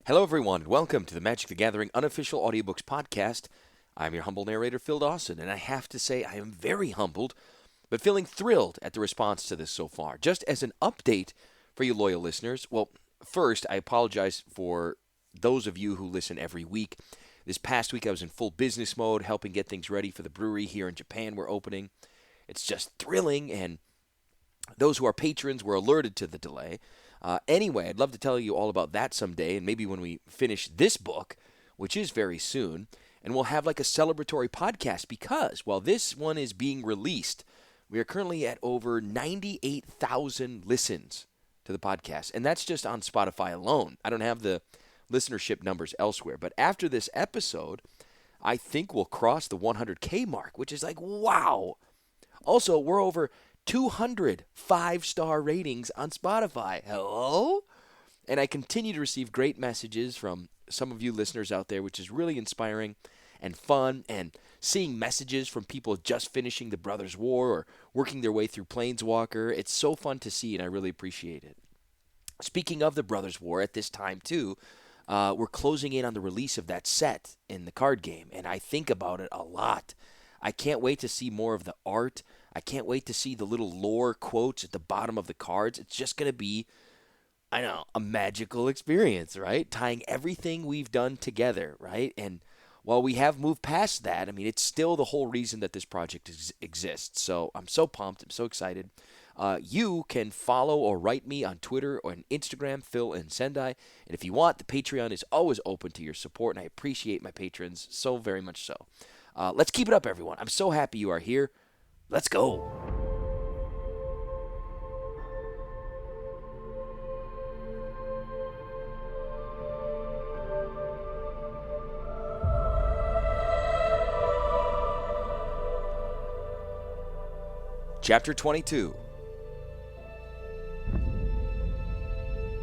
Hello, everyone. Welcome to the Magic the Gathering unofficial audiobooks podcast. I'm your humble narrator, Phil Dawson, and I have to say I am very humbled, but feeling thrilled at the response to this so far. Just as an update for you loyal listeners, well, first, I apologize for those of you who listen every week. This past week, I was in full business mode, helping get things ready for the brewery here in Japan we're opening. It's just thrilling, and those who are patrons were alerted to the delay. Anyway, I'd love to tell you all about that someday, and maybe when we finish this book, which is very soon, and we'll have like a celebratory podcast because while this one is being released, we are currently at over 98,000 listens to the podcast, and that's just on Spotify alone. I don't have the listenership numbers elsewhere, but after this episode, I think we'll cross the 100K mark, which is like, wow. Also, we're over 200 5-star ratings on Spotify. Hello? And I continue to receive great messages from some of you listeners out there, which is really inspiring and fun. And seeing messages from people just finishing the Brothers War or working their way through Planeswalker, it's so fun to see, and I really appreciate it. Speaking of the Brothers War, at this time, too, we're closing in on the release of that set in the card game, and I think about it a lot. I can't wait to see more of the art. I can't wait to see the little lore quotes at the bottom of the cards. It's just going to be, I know, a magical experience, right? Tying everything we've done together, right? And while we have moved past that, I mean, it's still the whole reason that this project exists. So I'm so pumped. I'm so excited. You can follow or write me on Twitter or on Instagram, Phil and Sendai. And if you want, the Patreon is always open to your support, and I appreciate my patrons so very much so. Let's keep it up, everyone. I'm so happy you are here. Let's go. Chapter 22.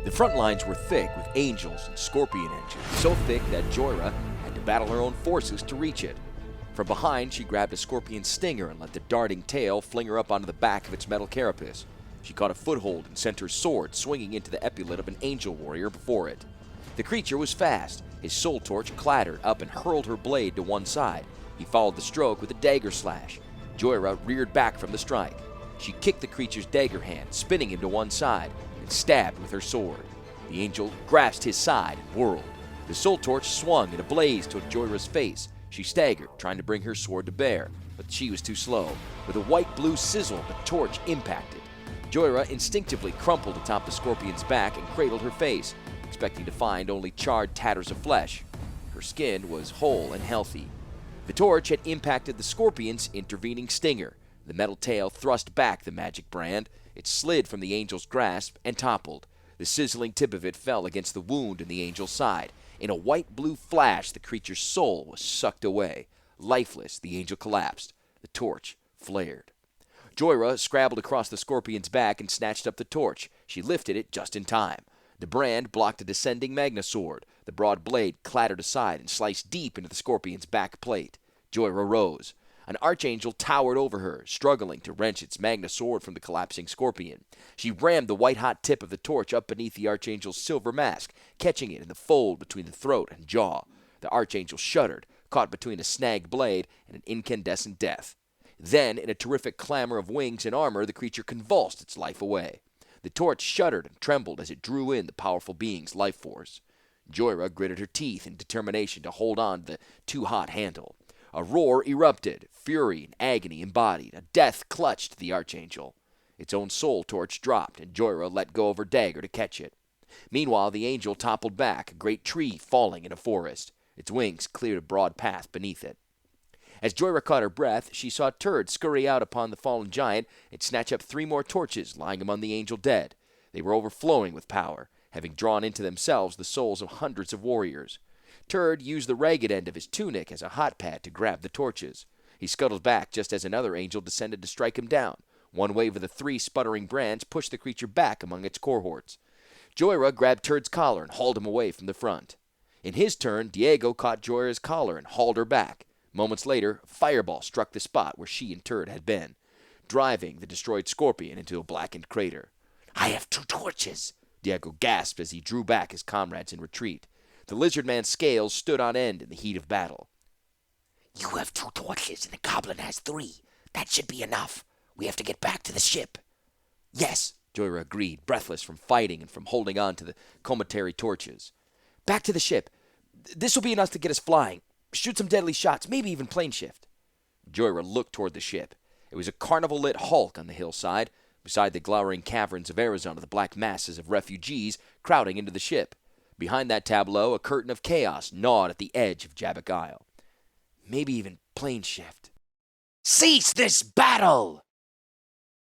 The front lines were thick with angels and scorpion engines, so thick that Joyra had to battle her own forces to reach it. From behind, she grabbed a scorpion's stinger and let the darting tail fling her up onto the back of its metal carapace. She caught a foothold and sent her sword swinging into the epaulette of an angel warrior before it. The creature was fast. His soul torch clattered up and hurled her blade to one side. He followed the stroke with a dagger slash. Joyra reared back from the strike. She kicked the creature's dagger hand, spinning him to one side, and stabbed with her sword. The angel grasped his side and whirled. The soul torch swung in a blaze toward Joyra's face. She staggered, trying to bring her sword to bear, but she was too slow. With a white-blue sizzle, the torch impacted. Joyra instinctively crumpled atop the scorpion's back and cradled her face, expecting to find only charred tatters of flesh. Her skin was whole and healthy. The torch had impacted the scorpion's intervening stinger. The metal tail thrust back the magic brand. It slid from the angel's grasp and toppled. The sizzling tip of it fell against the wound in the angel's side. In a white-blue flash, the creature's soul was sucked away. Lifeless, the angel collapsed. The torch flared. Joyra scrabbled across the scorpion's back and snatched up the torch. She lifted it just in time. The brand blocked a descending Magna sword. The broad blade clattered aside and sliced deep into the scorpion's back plate. Joyra rose. An archangel towered over her, struggling to wrench its Magna sword from the collapsing scorpion. She rammed the white-hot tip of the torch up beneath the archangel's silver mask, catching it in the fold between the throat and jaw. The archangel shuddered, caught between a snagged blade and an incandescent death. Then, in a terrific clamor of wings and armor, the creature convulsed its life away. The torch shuddered and trembled as it drew in the powerful being's life force. Joyra gritted her teeth in determination to hold on to the too-hot handle. A roar erupted, fury and agony embodied. A death clutched the archangel. Its own soul torch dropped, and Joyra let go of her dagger to catch it. Meanwhile, the angel toppled back, a great tree falling in a forest. Its wings cleared a broad path beneath it. As Joyra caught her breath, she saw Turd scurry out upon the fallen giant and snatch up 3 more torches lying among the angel dead. They were overflowing with power, having drawn into themselves the souls of hundreds of warriors. Turd used the ragged end of his tunic as a hot pad to grab the torches. He scuttled back just as another angel descended to strike him down. One wave of the 3 sputtering brands pushed the creature back among its cohorts. Joyra grabbed Turd's collar and hauled him away from the front. In his turn, Diego caught Joyra's collar and hauled her back. Moments later, a fireball struck the spot where she and Turd had been, driving the destroyed scorpion into a blackened crater. "I have 2 torches," Diego gasped as he drew back his comrades in retreat. The lizard man's scales stood on end in the heat of battle. You have 2 torches and the goblin has 3. That should be enough. We have to get back to the ship. Yes, Joyra agreed, breathless from fighting and from holding on to the cometary torches. Back to the ship. This will be enough to get us flying. Shoot some deadly shots, maybe even plane shift. Joyra looked toward the ship. It was a carnival-lit hulk on the hillside, beside the glowering caverns of Arizona, the black masses of refugees crowding into the ship. Behind that tableau, a curtain of chaos gnawed at the edge of Jabbok Isle. Maybe even plane shift. Cease this battle!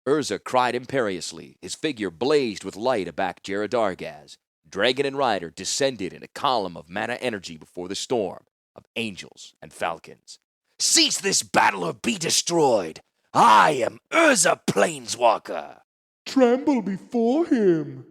Urza cried imperiously. His figure blazed with light aback Jera Dargaz. Dragon and rider descended in a column of mana energy before the storm of angels and falcons. Cease this battle or be destroyed! I am Urza Planeswalker! Tremble before him!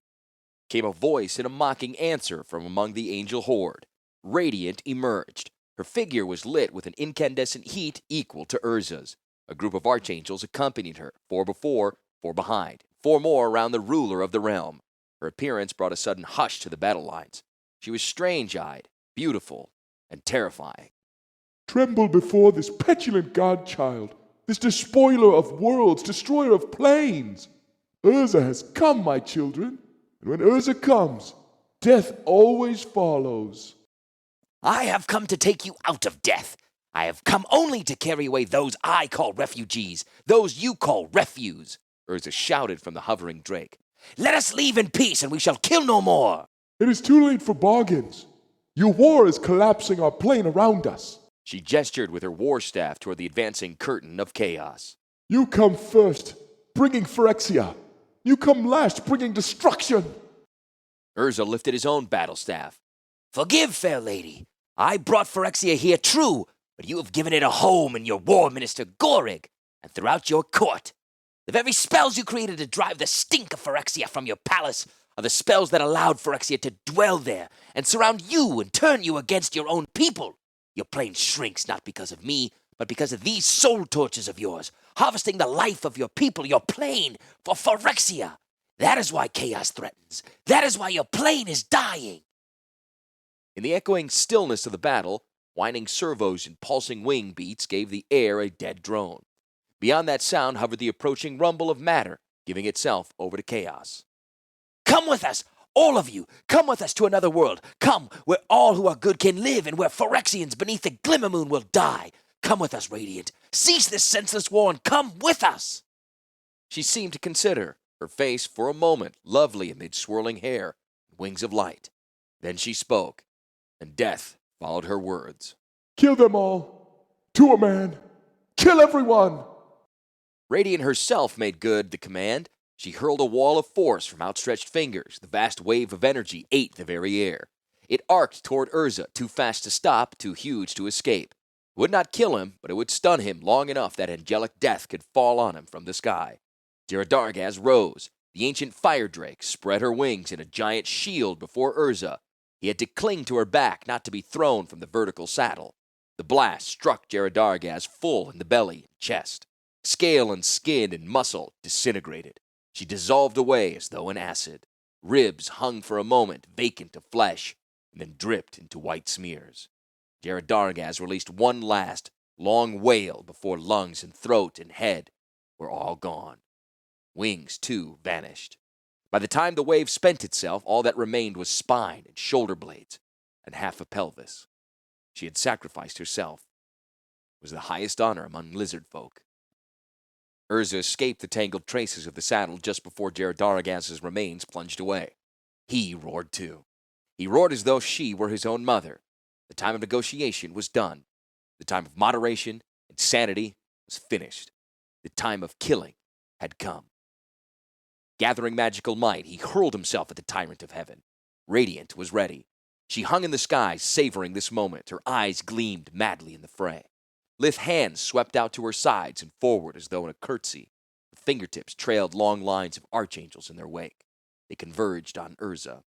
Came a voice in a mocking answer from among the angel horde. Radiant emerged. Her figure was lit with an incandescent heat equal to Urza's. A group of archangels accompanied her, 4 before, 4 behind, 4 more around the ruler of the realm. Her appearance brought a sudden hush to the battle lines. She was strange-eyed, beautiful, and terrifying. Tremble before this petulant godchild, this despoiler of worlds, destroyer of planes. Urza has come, my children, and when Urza comes, death always follows. I have come to take you out of death. I have come only to carry away those I call refugees, those you call refuse, Urza shouted from the hovering drake. Let us leave in peace and we shall kill no more. It is too late for bargains. Your war is collapsing our plane around us. She gestured with her war staff toward the advancing curtain of chaos. You come first, bringing Phyrexia. You come last, bringing destruction. Urza lifted his own battle staff. Forgive, fair lady. I brought Phyrexia here true, but you have given it a home in your war minister Gorig, and throughout your court. The very spells you created to drive the stink of Phyrexia from your palace are the spells that allowed Phyrexia to dwell there and surround you and turn you against your own people. Your plane shrinks not because of me, but because of these soul torches of yours, harvesting the life of your people, your plane, for Phyrexia. That is why chaos threatens. That is why your plane is dying. In the echoing stillness of the battle, whining servos and pulsing wing beats gave the air a dead drone. Beyond that sound hovered the approaching rumble of matter, giving itself over to chaos. Come with us, all of you. Come with us to another world. Come where all who are good can live and where Phyrexians beneath the glimmer moon will die. Come with us, Radiant. Cease this senseless war and come with us. She seemed to consider, her face for a moment lovely amid swirling hair and wings of light. Then she spoke, and death followed her words. Kill them all. To a man. Kill everyone. Radiant herself made good the command. She hurled a wall of force from outstretched fingers. The vast wave of energy ate the very air. It arced toward Urza, too fast to stop, too huge to escape. It would not kill him, but it would stun him long enough that angelic death could fall on him from the sky. Jera Dargaz rose. The ancient fire drake spread her wings in a giant shield before Urza. He had to cling to her back, not to be thrown from the vertical saddle. The blast struck Jera Dargaz full in the belly and chest. Scale and skin and muscle disintegrated. She dissolved away as though in acid. Ribs hung for a moment vacant of flesh, and then dripped into white smears. Jera Dargaz released one last, long wail before lungs and throat and head were all gone. Wings, too, vanished. By the time the wave spent itself, all that remained was spine and shoulder blades and half a pelvis. She had sacrificed herself. It was the highest honor among lizard folk. Urza escaped the tangled traces of the saddle just before Jera Dargaz's remains plunged away. He roared too. He roared as though she were his own mother. The time of negotiation was done. The time of moderation and sanity was finished. The time of killing had come. Gathering magical might, he hurled himself at the tyrant of heaven. Radiant was ready. She hung in the skies, savoring this moment. Her eyes gleamed madly in the fray. Lithe hands swept out to her sides and forward as though in a curtsy. Her fingertips trailed long lines of archangels in their wake. They converged on Urza.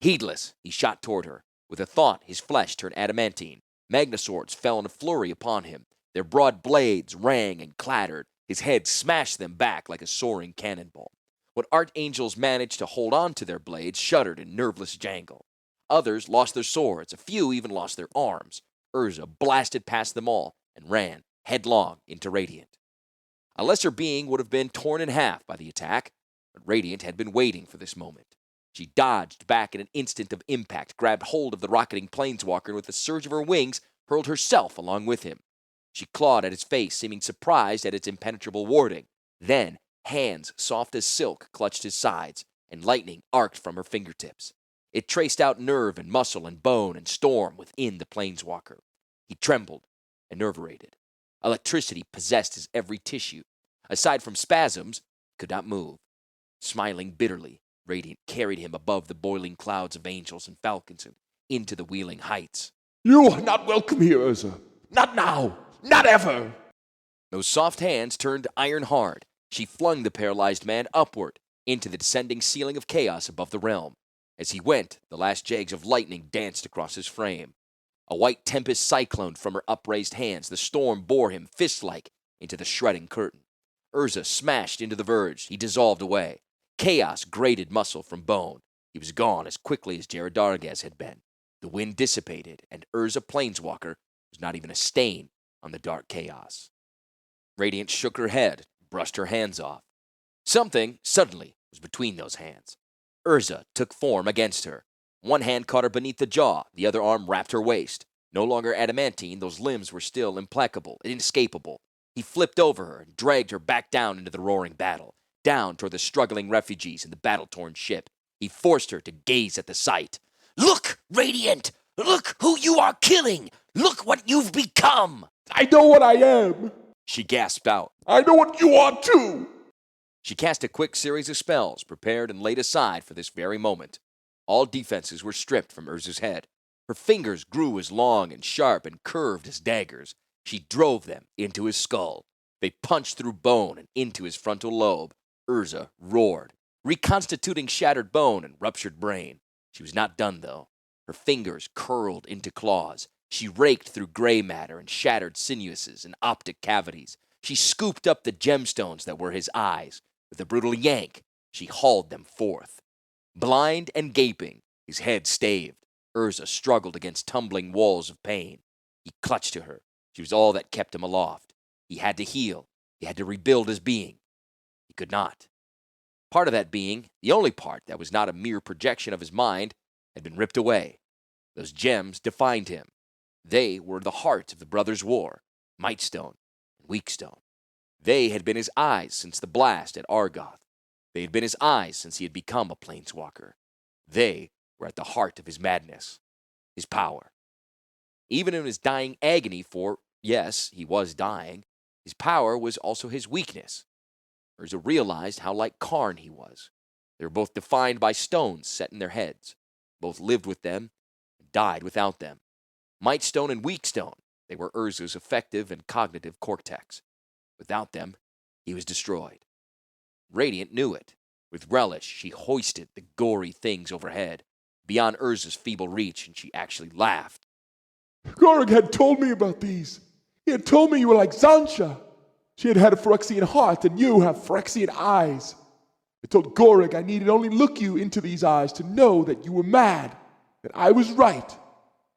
Heedless, he shot toward her. With a thought, his flesh turned adamantine. Magnaswords fell in a flurry upon him. Their broad blades rang and clattered. His head smashed them back like a soaring cannonball. What archangels managed to hold on to their blades shuddered in nerveless jangle. Others lost their swords. A few even lost their arms. Urza blasted past them all and ran headlong into Radiant. A lesser being would have been torn in half by the attack, but Radiant had been waiting for this moment. She dodged back in an instant of impact, grabbed hold of the rocketing planeswalker, and with a surge of her wings, hurled herself along with him. She clawed at his face, seeming surprised at its impenetrable warding. Then, hands soft as silk clutched his sides, and lightning arced from her fingertips. It traced out nerve and muscle and bone and storm within the planeswalker. He trembled and nerve-rated. Electricity possessed his every tissue. Aside from spasms, he could not move. Smiling bitterly, Radiant carried him above the boiling clouds of angels and falcons and into the wheeling heights. You are not welcome here, Urza. Not now. Not ever. Those soft hands turned iron hard. She flung the paralyzed man upward into the descending ceiling of chaos above the realm. As he went, the last jags of lightning danced across his frame. A white tempest cycloned from her upraised hands. The storm bore him fist-like into the shredding curtain. Urza smashed into the verge. He dissolved away. Chaos grated muscle from bone. He was gone as quickly as Jared Dargaz had been. The wind dissipated, and Urza Planeswalker was not even a stain on the dark chaos. Radiant shook her head, brushed her hands off. Something, suddenly, was between those hands. Urza took form against her. One hand caught her beneath the jaw, the other arm wrapped her waist. No longer adamantine, those limbs were still implacable, inescapable. He flipped over her and dragged her back down into the roaring battle, down toward the struggling refugees and the battle-torn ship. He forced her to gaze at the sight. Look, Radiant! Look who you are killing! Look what you've become! I know what I am. She gasped out. I know what you are too. She cast a quick series of spells, prepared and laid aside for this very moment. All defenses were stripped from Urza's head. Her fingers grew as long and sharp and curved as daggers. She drove them into his skull. They punched through bone and into his frontal lobe. Urza roared, reconstituting shattered bone and ruptured brain. She was not done, though. Her fingers curled into claws. She raked through gray matter and shattered sinuuses and optic cavities. She scooped up the gemstones that were his eyes. With a brutal yank, she hauled them forth. Blind and gaping, his head staved, Urza struggled against tumbling walls of pain. He clutched to her. She was all that kept him aloft. He had to heal. He had to rebuild his being. He could not. Part of that being, the only part that was not a mere projection of his mind, had been ripped away. Those gems defined him. They were the heart of the brothers' war, Mightstone and Weakstone. They had been his eyes since the blast at Argoth. They had been his eyes since he had become a planeswalker. They were at the heart of his madness, his power. Even in his dying agony for, yes, he was dying, his power was also his weakness. Urza realized how like Karn he was. They were both defined by stones set in their heads. Both lived with them and died without them. Mightstone and Weakstone, they were Urza's affective and cognitive cortex. Without them, he was destroyed. Radiant knew it. With relish, she hoisted the gory things overhead, beyond Urza's feeble reach, and she actually laughed. Gorig had told me about these. He had told me you were like Zansha. She had a Phyrexian heart, and you have Phyrexian eyes. I told Gorig I needed only look you into these eyes to know that you were mad, that I was right.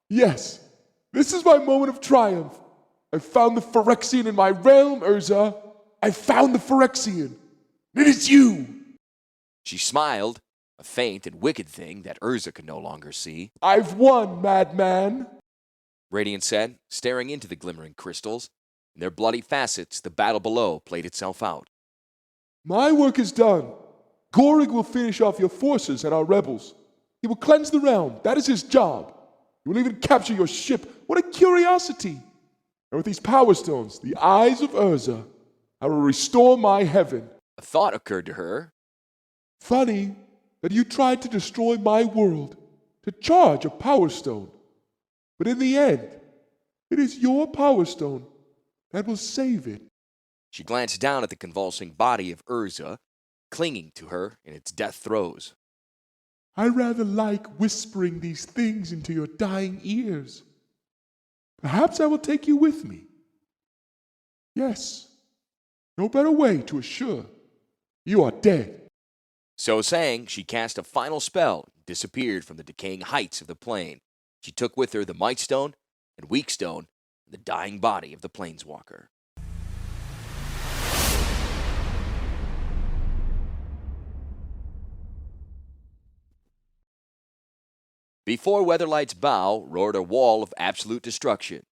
Yes, this is my moment of triumph. I found the Phyrexian in my realm, Urza. I found the Phyrexian. It is you. She smiled, a faint and wicked thing that Urza could no longer see. I've won, madman. Radiant said, staring into the glimmering crystals. In their bloody facets, the battle below played itself out. My work is done. Gorig will finish off your forces and our rebels. He will cleanse the realm. That is his job. He will even capture your ship. What a curiosity. And with these power stones, the eyes of Urza, I will restore my heaven. A thought occurred to her. Funny that you tried to destroy my world, to charge a power stone. But in the end, it is your power stone that will save it. She glanced down at the convulsing body of Urza, clinging to her in its death throes. I rather like whispering these things into your dying ears. Perhaps I will take you with me. Yes, no better way to assure you are dead. So saying, she cast a final spell, disappeared from the decaying heights of the plain. She took with her the Might Stone and Weak Stone and the dying body of the Planeswalker. Before Weatherlight's bow roared a wall of absolute destruction.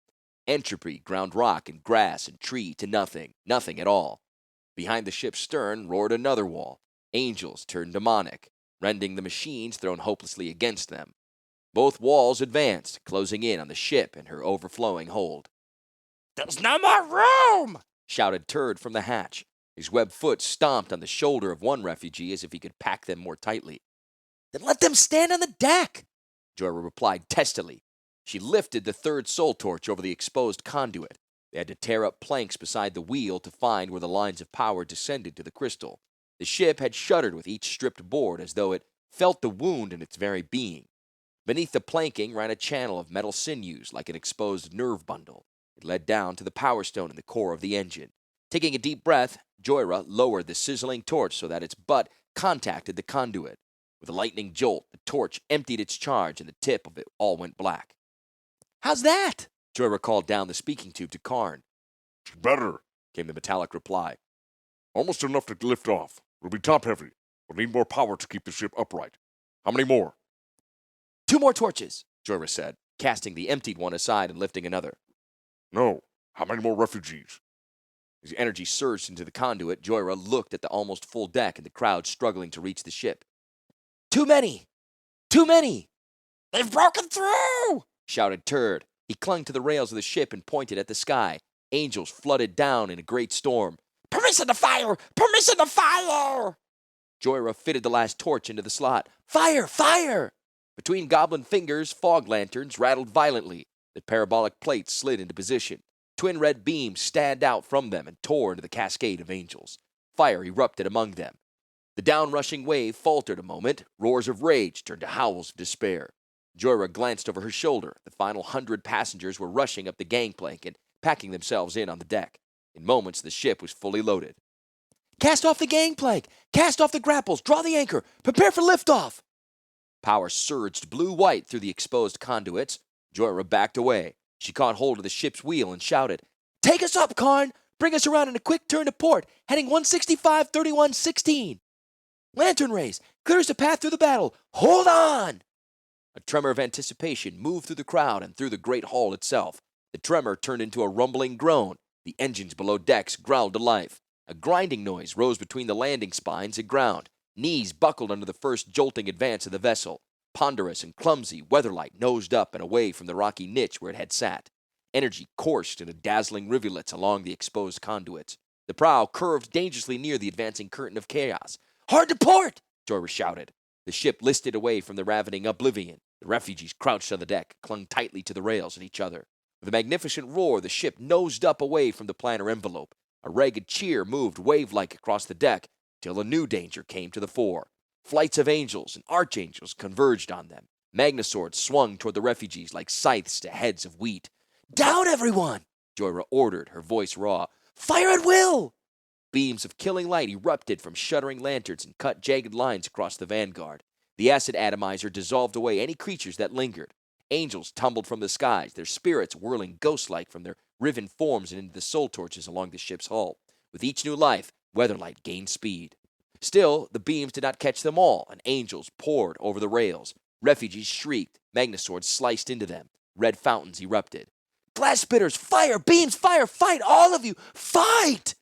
Entropy ground rock and grass and tree to nothing, nothing at all. Behind the ship's stern roared another wall. Angels turned demonic, rending the machines thrown hopelessly against them. Both walls advanced, closing in on the ship and her overflowing hold. There's no more room! Shouted Turd from the hatch. His webbed foot stomped on the shoulder of one refugee as if he could pack them more tightly. Then let them stand on the deck! Jorah replied testily. She lifted the third soul torch over the exposed conduit. They had to tear up planks beside the wheel to find where the lines of power descended to the crystal. The ship had shuddered with each stripped board as though it felt the wound in its very being. Beneath the planking ran a channel of metal sinews like an exposed nerve bundle. It led down to the power stone in the core of the engine. Taking a deep breath, Jorah lowered the sizzling torch so that its butt contacted the conduit. With a lightning jolt, the torch emptied its charge and the tip of it all went black. How's that? Jorah called down the speaking tube to Karn. It's better, Came the metallic reply. almost enough to lift off. It'll be top heavy. We'll need more power to keep the ship upright. How many more? 2 more torches. Jorah said, casting the emptied one aside and lifting another. No. How many more refugees? As energy surged into the conduit, Jorah looked at the almost full deck and the crowd struggling to reach the ship. Too many! Too many! They've broken through! Shouted Turd. He clung to the rails of the ship and pointed at the sky. Angels flooded down in a great storm. Permission to fire! Permission to fire! Jorah fitted the last torch into the slot. Fire! Fire! Between goblin fingers, fog lanterns rattled violently. The parabolic plates slid into position. Twin red beams stabbed out from them and tore into the cascade of angels. Fire erupted among them. The down-rushing wave faltered a moment. Roars of rage turned to howls of despair. Jorah glanced over her shoulder. The final 100 passengers were rushing up the gangplank and packing themselves in on the deck. In moments, the ship was fully loaded. Cast off the gangplank! Cast off the grapples! Draw the anchor! Prepare for liftoff! Power surged blue-white through the exposed conduits. Jorah backed away. She caught hold of the ship's wheel and shouted, Take us up, Karn! Bring us around in a quick turn to port, heading 165-31-16. Lantern rays, clear us a path through the battle. Hold on! A tremor of anticipation moved through the crowd and through the great hall itself. The tremor turned into a rumbling groan. The engines below decks growled to life. A grinding noise rose between the landing spines and ground. Knees buckled under the first jolting advance of the vessel. Ponderous and clumsy, Weatherlight nosed up and away from the rocky niche where it had sat. Energy coursed into dazzling rivulets along the exposed conduits. The prow curved dangerously near the advancing curtain of chaos. Hard to port! Jorah shouted. The ship listed away from the ravening oblivion. The refugees crouched on the deck, clung tightly to the rails and each other. With a magnificent roar, the ship nosed up away from the planar envelope. A ragged cheer moved wave-like across the deck till a new danger came to the fore. Flights of angels and archangels converged on them. Magnaswords swung toward the refugees like scythes to heads of wheat. Down, everyone! Jorah ordered, her voice raw. Fire at will! Beams of killing light erupted from shuddering lanterns and cut jagged lines across the vanguard. The acid atomizer dissolved away any creatures that lingered. Angels tumbled from the skies, their spirits whirling ghost-like from their riven forms and into the soul torches along the ship's hull. With each new life, Weatherlight gained speed. Still, the beams did not catch them all, and angels poured over the rails. Refugees shrieked, Magnaswords sliced into them. Red fountains erupted. Glass spitters, fire! Beams, fire! Fight, all of you! Fight!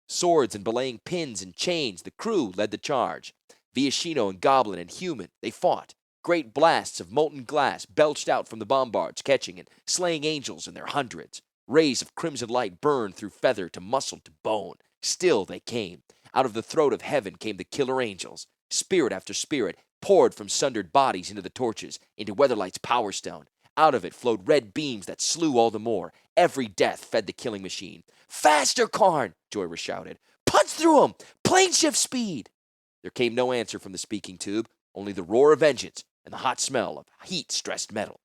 Swords and belaying pins and chains, the crew led the charge. Viashino and Goblin and Human, they fought. Great blasts of molten glass belched out from the bombards, catching and slaying angels in their hundreds. Rays of crimson light burned through feather to muscle to bone. Still they came. Out of the throat of heaven came the killer angels. Spirit after spirit poured from sundered bodies into the torches, into Weatherlight's power stone. Out of it flowed red beams that slew all the more. Every death fed the killing machine. Faster, Karn! Jorah shouted. Punch through them! Plane shift speed! There came no answer from the speaking tube, only the roar of vengeance and the hot smell of heat-stressed metal.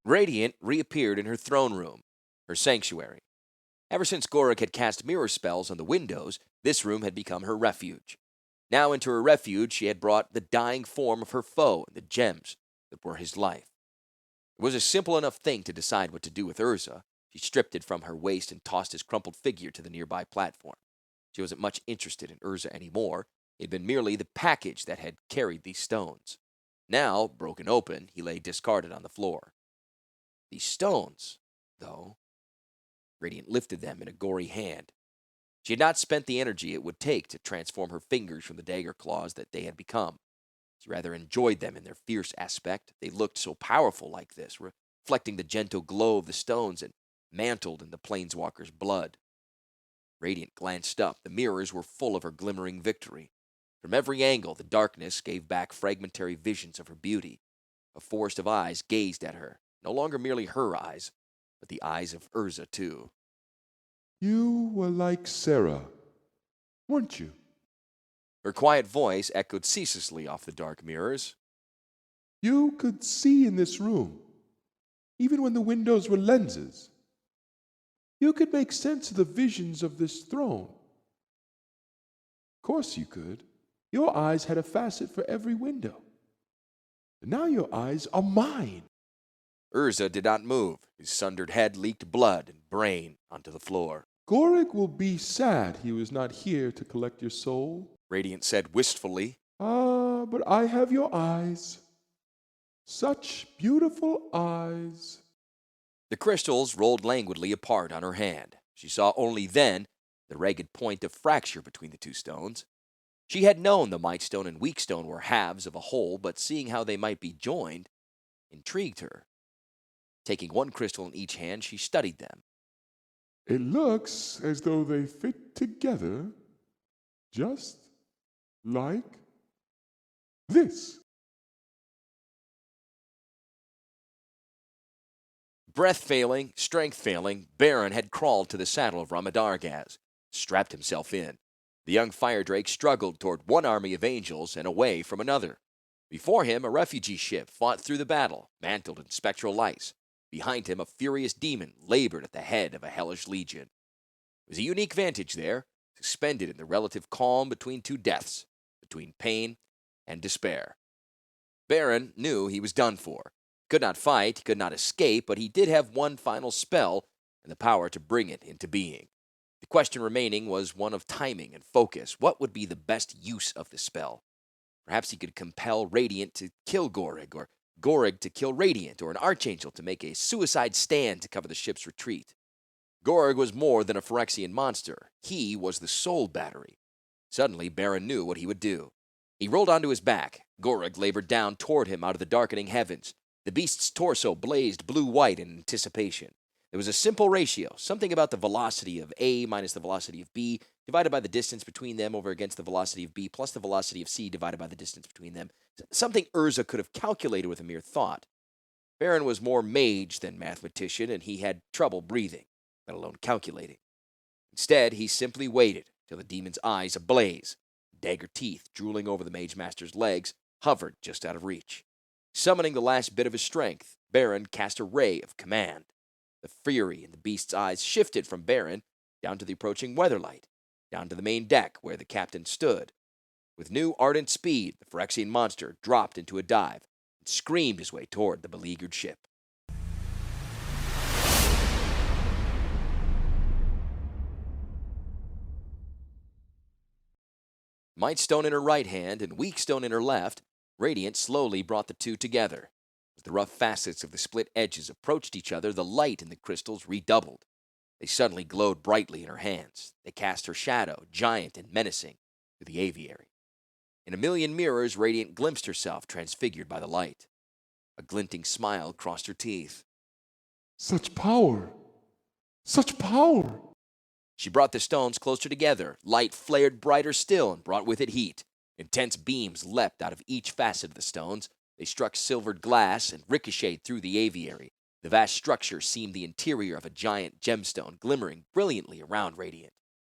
Radiant reappeared in her throne room, her sanctuary. Ever since Gorik had cast mirror spells on the windows, this room had become her refuge. Now into her refuge she had brought the dying form of her foe and the gems that were his life. It was a simple enough thing to decide what to do with Urza. She stripped it from her waist and tossed his crumpled figure to the nearby platform. She wasn't much interested in Urza anymore. It had been merely the package that had carried these stones. Now, broken open, he lay discarded on the floor. These stones, though, Radiant lifted them in a gory hand. She had not spent the energy it would take to transform her fingers from the dagger claws that they had become. She rather enjoyed them in their fierce aspect. They looked so powerful like this, reflecting the gentle glow of the stones and mantled in the planeswalker's blood. Radiant glanced up. The mirrors were full of her glimmering victory. From every angle, the darkness gave back fragmentary visions of her beauty. A forest of eyes gazed at her, no longer merely her eyes, but the eyes of Urza, too. You were like Sarah, weren't you? Her quiet voice echoed ceaselessly off the dark mirrors. You could see in this room, even when the windows were lenses. You could make sense of the visions of this throne. Of course you could. Your eyes had a facet for every window. And now your eyes are mine. Urza did not move. His sundered head leaked blood and brain onto the floor. Gorik will be sad he was not here to collect your soul. Radiant said wistfully. Ah, but I have your eyes. Such beautiful eyes. The crystals rolled languidly apart on her hand. She saw only then the ragged point of fracture between the two stones. She had known the Might Stone and Weak Stone were halves of a whole, but seeing how they might be joined intrigued her. Taking one crystal in each hand, she studied them. It looks as though they fit together just like this. Breath failing, strength failing, Baron had crawled to the saddle of Ramadargaz, strapped himself in. The young fire drake struggled toward one army of angels and away from another. Before him, a refugee ship fought through the battle, mantled in spectral lights. Behind him, a furious demon labored at the head of a hellish legion. It was a unique vantage there, suspended in the relative calm between two deaths, between pain and despair. Baron knew he was done for. He could not fight, he could not escape, but he did have one final spell and the power to bring it into being. The question remaining was one of timing and focus. What would be the best use of the spell? Perhaps he could compel Radiant to kill Gorig, or Gorig to kill Radiant, or an Archangel to make a suicide stand to cover the ship's retreat. Gorig was more than a Phyrexian monster. He was the soul battery. Suddenly, Baron knew what he would do. He rolled onto his back. Gorig labored down toward him out of the darkening heavens. The beast's torso blazed blue-white in anticipation. There was a simple ratio, something about the velocity of A minus the velocity of B, divided by the distance between them over against the velocity of B, plus the velocity of C divided by the distance between them. Something Urza could have calculated with a mere thought. Baron was more mage than mathematician, and he had trouble breathing, let alone calculating. Instead, he simply waited till the demon's eyes ablaze. Dagger teeth, drooling over the mage master's legs, hovered just out of reach. Summoning the last bit of his strength, Baron cast a ray of command. The fury in the beast's eyes shifted from Baron down to the approaching weatherlight, down to the main deck where the captain stood. With new ardent speed, the Phyrexian monster dropped into a dive and screamed his way toward the beleaguered ship. Might Stone in her right hand and Weak Stone in her left, Radiant slowly brought the two together. As the rough facets of the split edges approached each other, the light in the crystals redoubled. They suddenly glowed brightly in her hands. They cast her shadow, giant and menacing, through the aviary. In a million mirrors, Radiant glimpsed herself transfigured by the light. A glinting smile crossed her teeth. Such power! Such power! She brought the stones closer together. Light flared brighter still and brought with it heat. Intense beams leapt out of each facet of the stones. They struck silvered glass and ricocheted through the aviary. The vast structure seemed the interior of a giant gemstone, glimmering brilliantly around Radiant.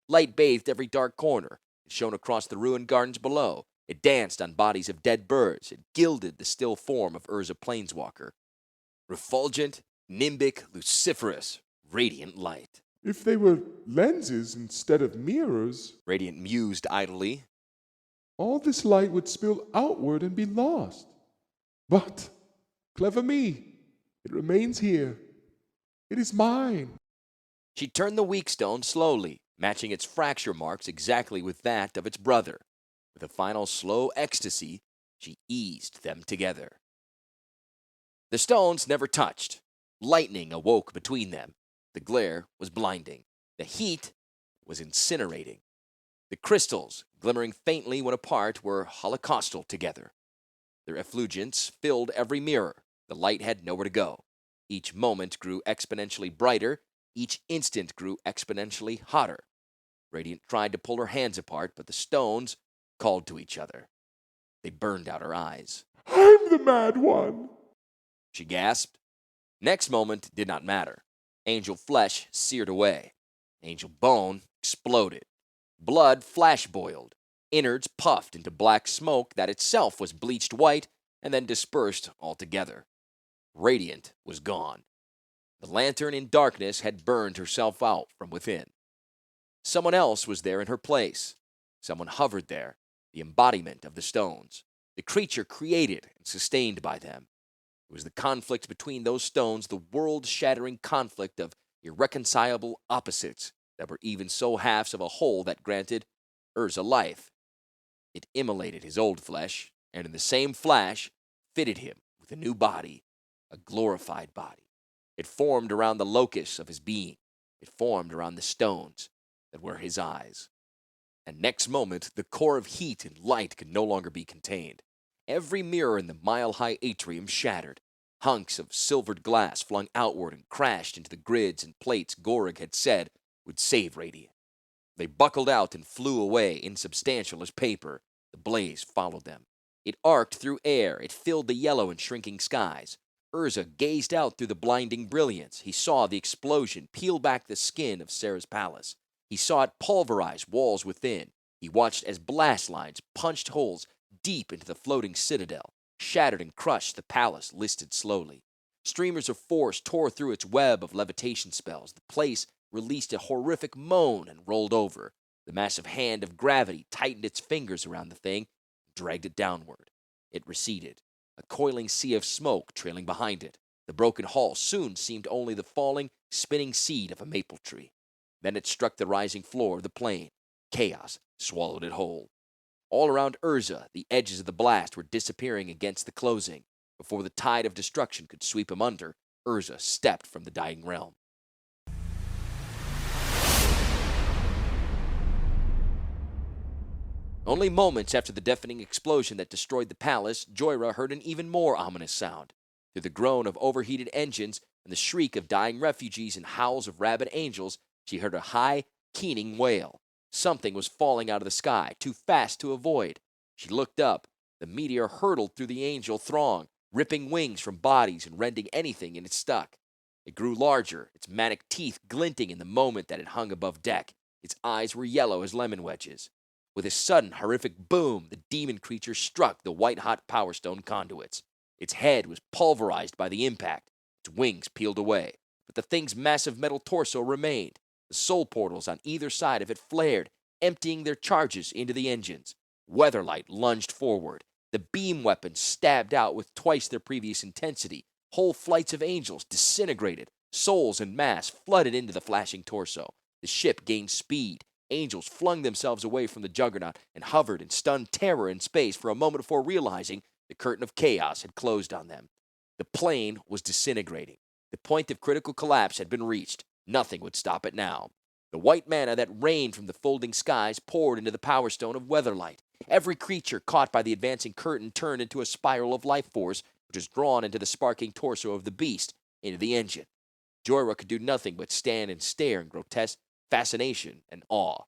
Light bathed every dark corner. It shone across the ruined gardens below. It danced on bodies of dead birds. It gilded the still form of Urza Planeswalker. Refulgent, nimbic, luciferous, radiant light. If they were lenses instead of mirrors, Radiant mused idly. all this light would spill outward and be lost. But, clever me, it remains here. It is mine. She turned the weak stone slowly, matching its fracture marks exactly with that of its brother. With a final slow ecstasy, she eased them together. The stones never touched. Lightning awoke between them. The glare was blinding. The heat was incinerating. The crystals, glimmering faintly when apart, were holocaustal together. Their effulgence filled every mirror. The light had nowhere to go. Each moment grew exponentially brighter. Each instant grew exponentially hotter. Radiant tried to pull her hands apart, but the stones called to each other. They burned out her eyes. I'm the mad one. She gasped. Next moment did not matter. Angel flesh seared away. Angel bone exploded. Blood flash-boiled. Innards puffed into black smoke that itself was bleached white and then dispersed altogether. Radiant was gone. The lantern in darkness had burned herself out from within. Someone else was there in her place. Someone hovered there, the embodiment of the stones, the creature created and sustained by them. It was the conflict between those stones, the world-shattering conflict of irreconcilable opposites that were even so halves of a whole that granted Urza life. It immolated his old flesh, and in the same flash fitted him with a new body, a glorified body. It formed around the locus of his being. It formed around the stones that were his eyes. And next moment, the core of heat and light could no longer be contained. Every mirror in the mile-high atrium shattered. Hunks of silvered glass flung outward and crashed into the grids and plates Gorig had said would save Radiant. They buckled out and flew away, insubstantial as paper. The blaze followed them. It arced through air. It filled the yellow and shrinking skies. Urza gazed out through the blinding brilliance. He saw the explosion peel back the skin of Sarah's palace. He saw it pulverize walls within. He watched as blast lines punched holes deep into the floating citadel, shattered and crushed the palace listed slowly. Streamers of force tore through its web of levitation spells. The place released a horrific moan and rolled over. The massive hand of gravity tightened its fingers around the thing and dragged it downward. It receded, a coiling sea of smoke trailing behind it. The broken hall soon seemed only the falling, spinning seed of a maple tree. Then it struck the rising floor of the plain. Chaos swallowed it whole. All around Urza, the edges of the blast were disappearing against the closing. Before the tide of destruction could sweep him under, Urza stepped from the dying realm. Only moments after the deafening explosion that destroyed the palace, Joyra heard an even more ominous sound. Through the groan of overheated engines and the shriek of dying refugees and howls of rabid angels, she heard a high, keening wail. Something was falling out of the sky, too fast to avoid. She looked up. The meteor hurtled through the angel throng, ripping wings from bodies and rending anything in its stuck. It grew larger, its manic teeth glinting in the moment that it hung above deck. Its eyes were yellow as lemon wedges. With a sudden, horrific boom, the demon creature struck the white-hot Power Stone conduits. Its head was pulverized by the impact. Its wings peeled away, but the thing's massive metal torso remained. The soul portals on either side of it flared, emptying their charges into the engines. Weatherlight lunged forward. The beam weapons stabbed out with twice their previous intensity. Whole flights of angels disintegrated. Souls en masse flooded into the flashing torso. The ship gained speed. Angels flung themselves away from the juggernaut and hovered in stunned terror in space for a moment before realizing the curtain of chaos had closed on them. The plane was disintegrating. The point of critical collapse had been reached. Nothing would stop it now. The white mana that rained from the folding skies poured into the Power Stone of Weatherlight. Every creature caught by the advancing curtain turned into a spiral of life force, which was drawn into the sparking torso of the beast, into the engine. Joyra could do nothing but stand and stare in grotesque fascination and awe.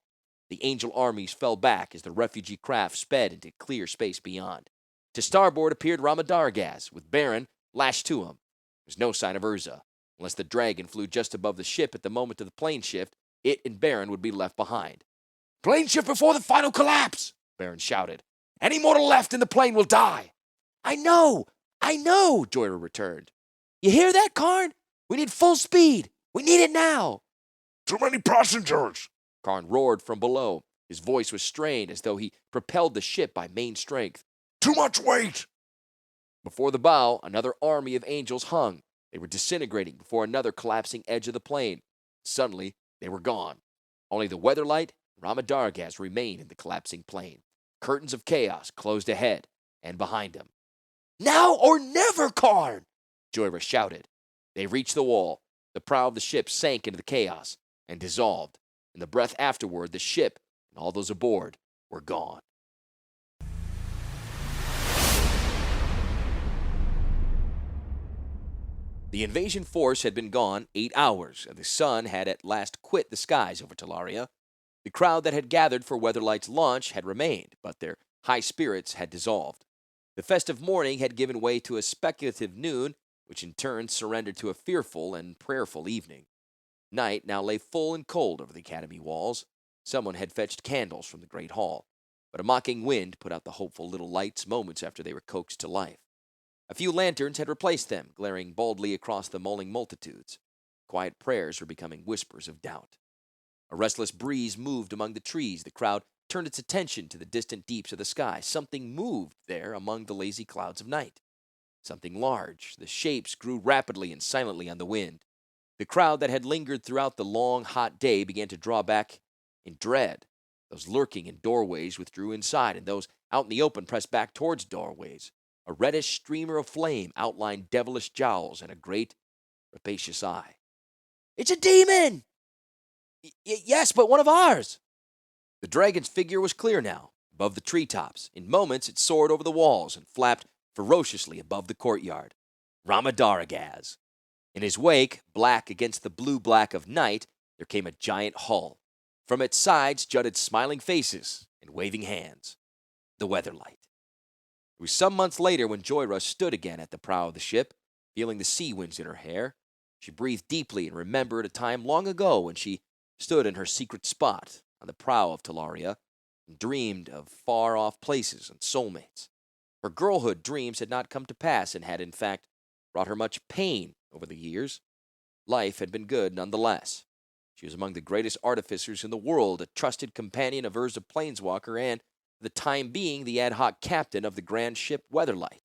The angel armies fell back as the refugee craft sped into clear space beyond. To starboard appeared Ramadargaz, with Baron lashed to him. There was no sign of Urza. Unless the dragon flew just above the ship at the moment of the plane shift, it and Baron would be left behind. Plane shift before the final collapse, Baron shouted. Any mortal left in the plane will die. I know, Joyra returned. You hear that, Karn? We need full speed. We need it now. Too many passengers! Karn roared from below. His voice was strained as though he propelled the ship by main strength. Too much weight! Before the bow, another army of angels hung. They were disintegrating before another collapsing edge of the plane. Suddenly, they were gone. Only the Weatherlight and Ramadargaz remained in the collapsing plane. Curtains of chaos closed ahead and behind him. Now or never, Karn! Joyra shouted. They reached the wall. The prow of the ship sank into the chaos and dissolved. In the breath afterward, the ship and all those aboard were gone. The invasion force had been gone 8 hours, and the sun had at last quit the skies over Talaria. The crowd that had gathered for Weatherlight's launch had remained, but their high spirits had dissolved. The festive morning had given way to a speculative noon, which in turn surrendered to a fearful and prayerful evening. Night now lay full and cold over the academy walls. Someone had fetched candles from the great hall, but a mocking wind put out the hopeful little lights moments after they were coaxed to life. A few lanterns had replaced them, glaring boldly across the mulling multitudes. Quiet prayers were becoming whispers of doubt. A restless breeze moved among the trees. The crowd turned its attention to the distant deeps of the sky. Something moved there among the lazy clouds of night. Something large. The shapes grew rapidly and silently on the wind. The crowd that had lingered throughout the long, hot day began to draw back in dread. Those lurking in doorways withdrew inside, and those out in the open pressed back towards doorways. A reddish streamer of flame outlined devilish jowls and a great, rapacious eye. It's a demon! Yes, but one of ours. The dragon's figure was clear now, above the treetops. In moments, it soared over the walls and flapped ferociously above the courtyard. Ramadargaz. In his wake, black against the blue-black of night, there came a giant hull. From its sides jutted smiling faces and waving hands. The Weatherlight. It was some months later when Joyra stood again at the prow of the ship, feeling the sea winds in her hair. She breathed deeply and remembered a time long ago when she stood in her secret spot on the prow of Talaria and dreamed of far-off places and soulmates. Her girlhood dreams had not come to pass and had, in fact, brought her much pain over the years. Life had been good nonetheless. She was among the greatest artificers in the world, a trusted companion of Urza Planeswalker, and, for the time being, the ad hoc captain of the grand ship Weatherlight.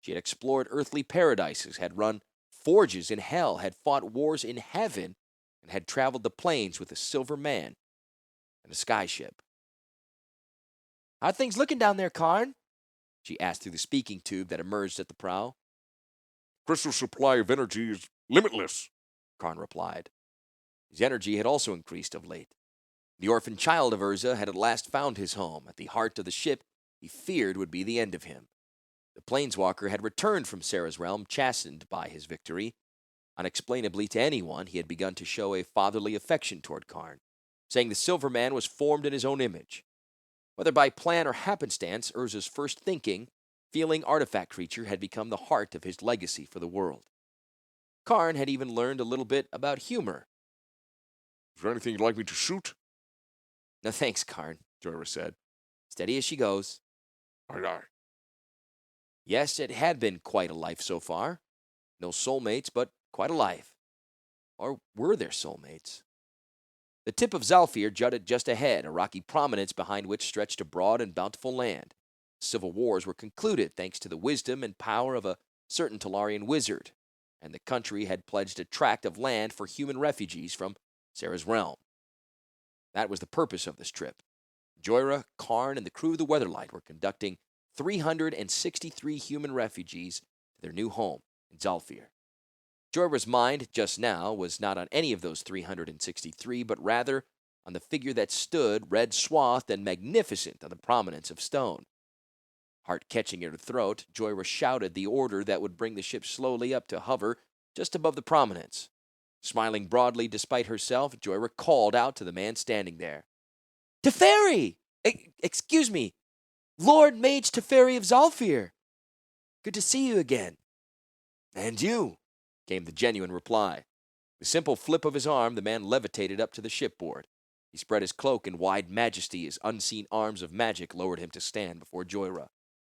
She had explored earthly paradises, had run forges in hell, had fought wars in heaven, and had traveled the plains with a silver man and a skyship. How are things looking down there, Karn? She asked through the speaking tube that emerged at the prow. Crystal supply of energy is limitless, Karn replied. His energy had also increased of late. The orphan child of Urza had at last found his home at the heart of the ship he feared would be the end of him. The Planeswalker had returned from Sarah's realm, chastened by his victory. Unexplainably to anyone, he had begun to show a fatherly affection toward Karn, saying the Silver Man was formed in his own image. Whether by plan or happenstance, Urza's first thinking, feeling artifact creature had become the heart of his legacy for the world. Karn had even learned a little bit about humor. Is there anything you'd like me to shoot? No thanks, Karn, Joyra said. Steady as she goes. Aye, aye. Yes, it had been quite a life so far. No soulmates, but quite a life. Or were there soulmates? The tip of Zalfir jutted just ahead, a rocky prominence behind which stretched a broad and bountiful land. Civil wars were concluded thanks to the wisdom and power of a certain Talarian wizard, and the country had pledged a tract of land for human refugees from Sarah's realm. That was the purpose of this trip. Joyra, Karn, and the crew of the Weatherlight were conducting 363 human refugees to their new home in Zalfir. Joyra's mind, just now, was not on any of those 363, but rather on the figure that stood, red-swathed and magnificent on the prominence of stone. Heart catching in her throat, Joyra shouted the order that would bring the ship slowly up to hover just above the prominence. Smiling broadly despite herself, Joyra called out to the man standing there. Teferi! Excuse me. Lord Mage Teferi of Zalfir. Good to see you again. And you, came the genuine reply. With a simple flip of his arm, the man levitated up to the shipboard. He spread his cloak in wide majesty as unseen arms of magic lowered him to stand before Joyra.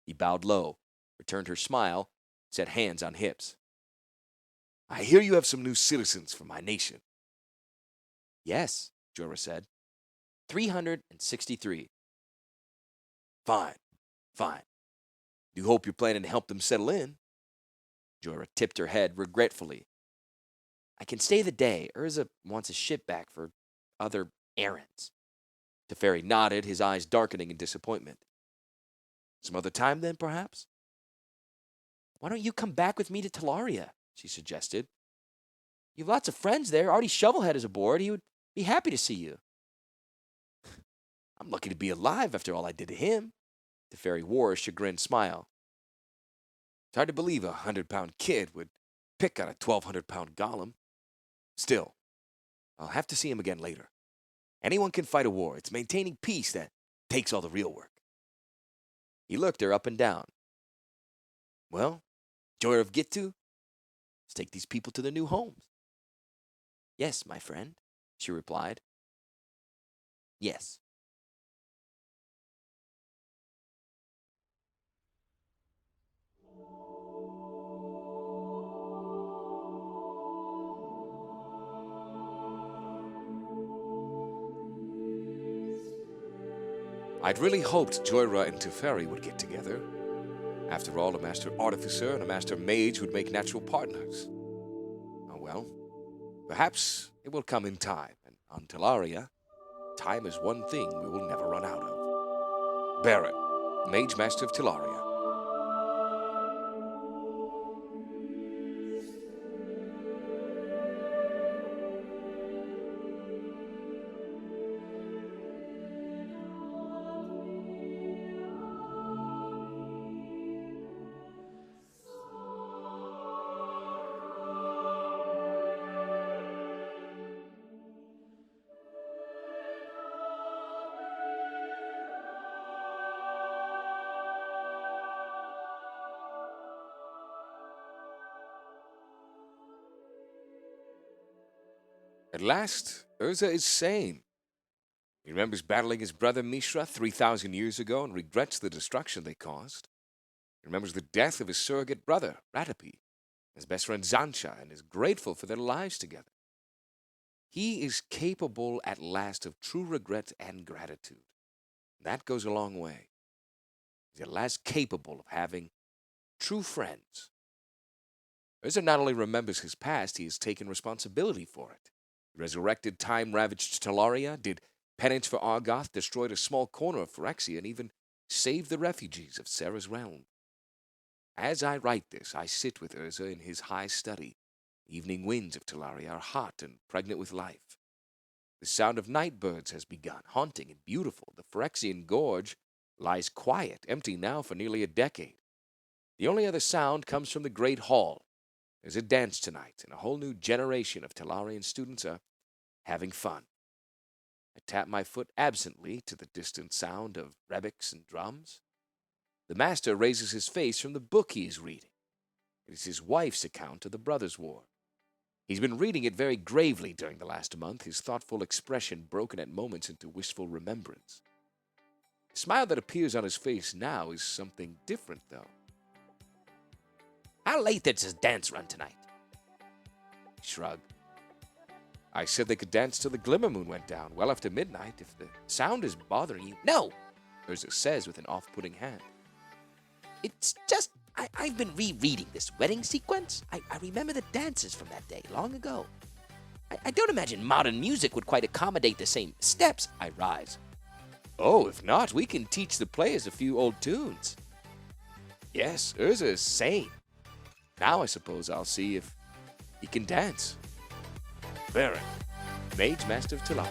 He bowed low, returned her smile, set hands on hips. I hear you have some new citizens for my nation. Yes, Jorah said. 363. Fine, fine. You hope you're planning to help them settle in. Jorah tipped her head regretfully. I can stay the day. Urza wants a ship back for other errands. Teferi nodded, his eyes darkening in disappointment. Some other time then, perhaps? Why don't you come back with me to Talaria? She suggested. You've lots of friends there. Artie Shovelhead is aboard. He would be happy to see you. I'm lucky to be alive after all I did to him. Teferi wore a chagrined smile. It's hard to believe a 100-pound kid would pick on a 1,200-pound golem. Still, I'll have to see him again later. Anyone can fight a war. It's maintaining peace that takes all the real work. He looked her up and down. Well, Jorah of Gitu, let's take these people to their new homes. Yes, my friend, she replied. Yes. I'd really hoped Jorah and Teferi would get together. After all, a master artificer and a master mage would make natural partners. Oh well, perhaps it will come in time, and on Talaria, time is one thing we will never run out of. Baron, Mage Master of Talaria. At last, Urza is sane. He remembers battling his brother Mishra 3,000 years ago and regrets the destruction they caused. He remembers the death of his surrogate brother, Ratapi, his best friend Zansha, and is grateful for their lives together. He is capable at last of true regret and gratitude. That goes a long way. He's at last capable of having true friends. Urza not only remembers his past, he has taken responsibility for it. He resurrected time-ravaged Talaria, did penance for Argoth, destroyed a small corner of Phyrexia, and even saved the refugees of Sarah's realm. As I write this, I sit with Urza in his high study. Evening winds of Talaria are hot and pregnant with life. The sound of night birds has begun, haunting and beautiful. The Phyrexian gorge lies quiet, empty now for nearly a decade. The only other sound comes from the Great Hall. There's a dance tonight, and a whole new generation of Talarian students are having fun. I tap my foot absently to the distant sound of rebecks and drums. The master raises his face from the book he is reading. It is his wife's account of the Brothers' War. He's been reading it very gravely during the last month, his thoughtful expression broken at moments into wistful remembrance. The smile that appears on his face now is something different, though. How late does this dance run tonight? He shrugged. I said they could dance till the glimmer moon went down, well after midnight, if the sound is bothering you. No, Urza says with an off-putting hand. it's just I've been rereading this wedding sequence. I remember the dances from that day long ago. I don't imagine modern music would quite accommodate the same steps. I rise. Oh, if not, we can teach the players a few old tunes. Yes, Urza is sane. Now I suppose I'll see if he can dance. Baron, Mage Master of Talaria.